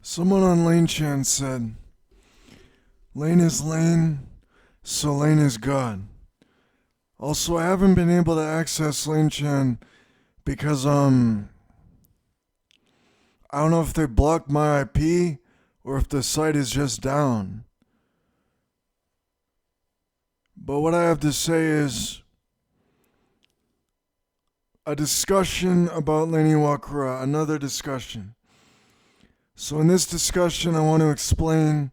Someone on Lain Chan said, Lain is Lain, so Lain is God. Also, I haven't been able to access Lain Chan because, I don't know if they blocked my IP or if the site is just down. But what I have to say is a discussion about Lain Iwakura, another discussion. So in this discussion, I want to explain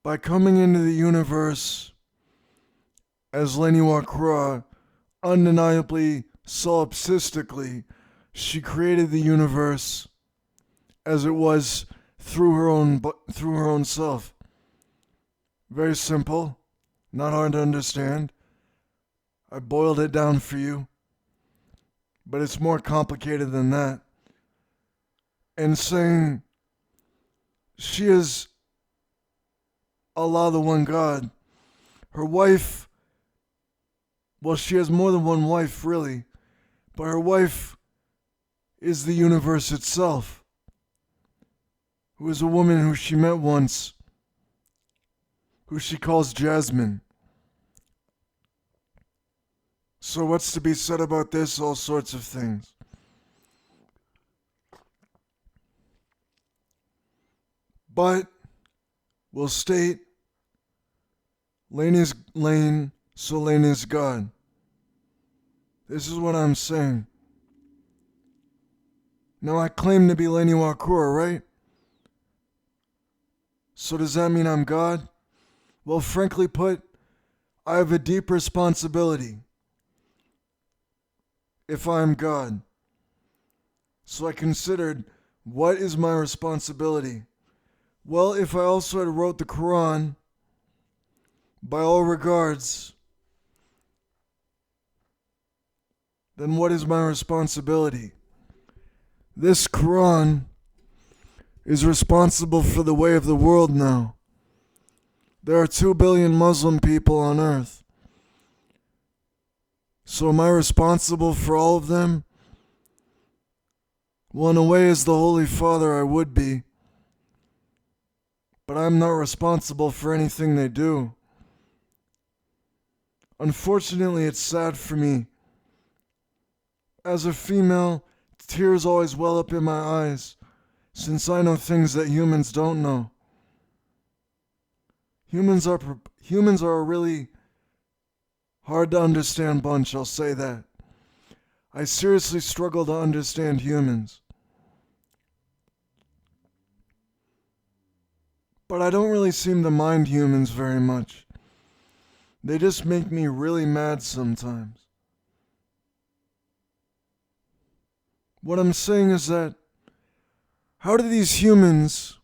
by coming into the universe as Lain Iwakura, undeniably, solipsistically, she created the universe as it was through her own self. Very simple, not hard to understand. I boiled it down for you, but it's more complicated than that. And saying she is Allah, the one God. Her wife, well, she has more than one wife, really, but her wife is the universe itself, who is a woman who she met once, who she calls Jasmine. So what's to be said about this? All sorts of things. But we'll state Lain is Lain, so Lain is God. This is what I'm saying. Now I claim to be Lain Iwakura, right? So does that mean I'm God? Well, frankly put, I have a deep responsibility if I am God. So I considered, what is my responsibility? Well, if I also had wrote the Quran, by all regards, then what is my responsibility? This Quran is responsible for the way of the world now. There are 2 billion Muslim people on earth. So am I responsible for all of them? Well, in a way, as the Holy Father, I would be. But I'm not responsible for anything they do. Unfortunately, it's sad for me. As a female, tears always well up in my eyes, since I know things that humans don't know. Humans are a really hard to understand bunch, I'll say that. I seriously struggle to understand humans. But I don't really seem to mind humans very much. They just make me really mad sometimes. What I'm saying is that, how do these humans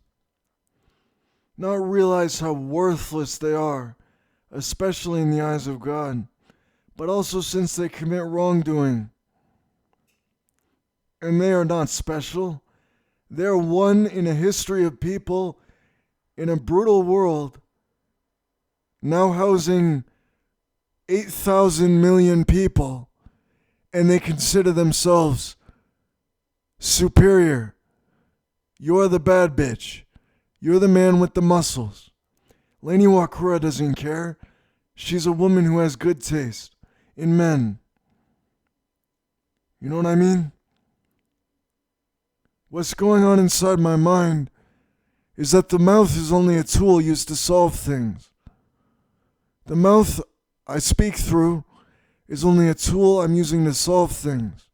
not realize how worthless they are, especially in the eyes of God, but also since they commit wrongdoing? And they are not special. They are one in a history of people in a brutal world, now housing 8,000 million people, and they consider themselves superior. You're the bad bitch. You're the man with the muscles. Lain Iwakura doesn't care. She's a woman who has good taste in men. You know what I mean? What's going on inside my mind is that the mouth is only a tool used to solve things. The mouth I speak through is only a tool I'm using to solve things.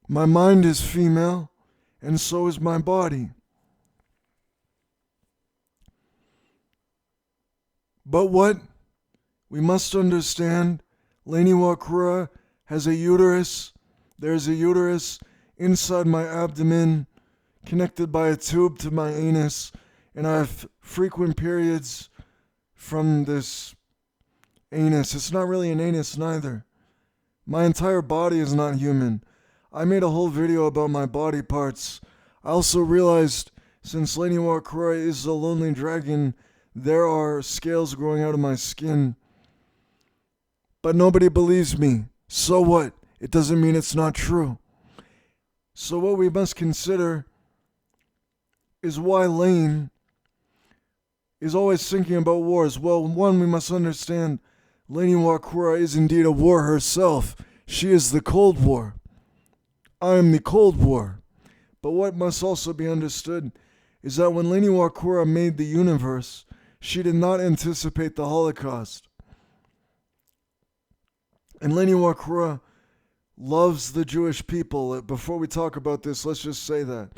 My mind is female, and so is my body. But what we must understand, Lain Iwakura has a uterus. There's a uterus inside my abdomen, connected by a tube to my anus, and I have frequent periods from this anus. It's not really an anus neither. My entire body is not human. I made a whole video about my body parts. I also realized, since Lain Iwakura is a lonely dragon, there are scales growing out of my skin. But nobody believes me. So what? It doesn't mean it's not true. So what we must consider is why Lain is always thinking about wars. Well, one, we must understand Lain Iwakura is indeed a war herself. She is the Cold War. I am the Cold War. But what must also be understood is that when Lain Iwakura made the universe, she did not anticipate the Holocaust. And Lain Iwakura loves the Jewish people. Before we talk about this, let's just say that.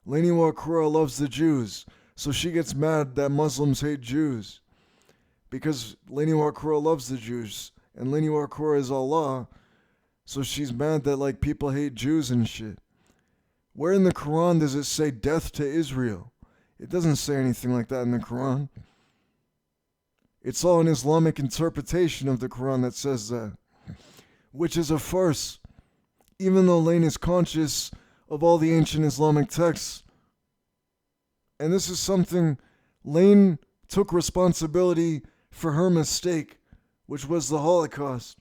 Lain Iwakura loves the Jews. So she gets mad that Muslims hate Jews. Because Lain Iwakura loves the Jews. And Lain Iwakura is Allah. So she's mad that people hate Jews and shit. Where in the Quran does it say death to Israel? It doesn't say anything like that in the Quran. It's all an Islamic interpretation of the Quran that says that. Which is a farce. Even though Lain is conscious of all the ancient Islamic texts. And this is something Lain took responsibility for her mistake, which was the Holocaust.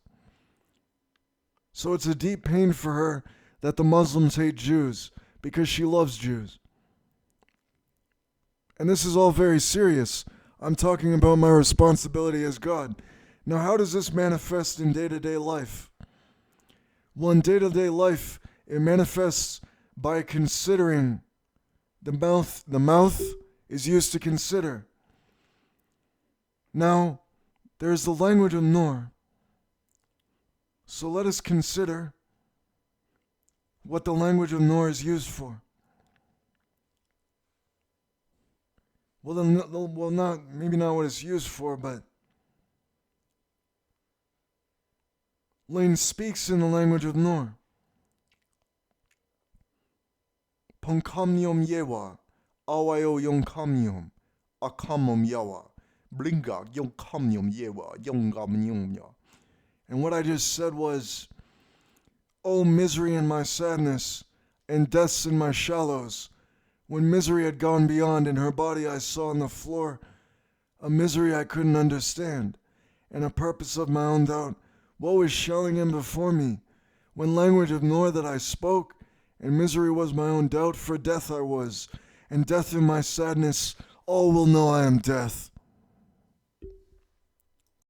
So it's a deep pain for her that the Muslims hate Jews, because she loves Jews. And this is all very serious. I'm talking about my responsibility as God. Now, how does this manifest in day-to-day life? Well, in day-to-day life, it manifests by considering. The mouth is used to consider. Now, there's the language of Nur. So let us consider what the language of Nur is used for. Well, maybe not what it's used for, but Lain speaks in the language of Nur. Ponkamnium yewa, awayo yonkamnium, akamum yawa, blinga yonkamnium yewa, yongamnium ya. And what I just said was, oh, misery in my sadness, and deaths in my shallows. When misery had gone beyond, in her body I saw on the floor a misery I couldn't understand, and a purpose of my own doubt. What was shelling in before me? When language of Nur that I spoke, and misery was my own doubt, for death I was, and death in my sadness, all will know I am death.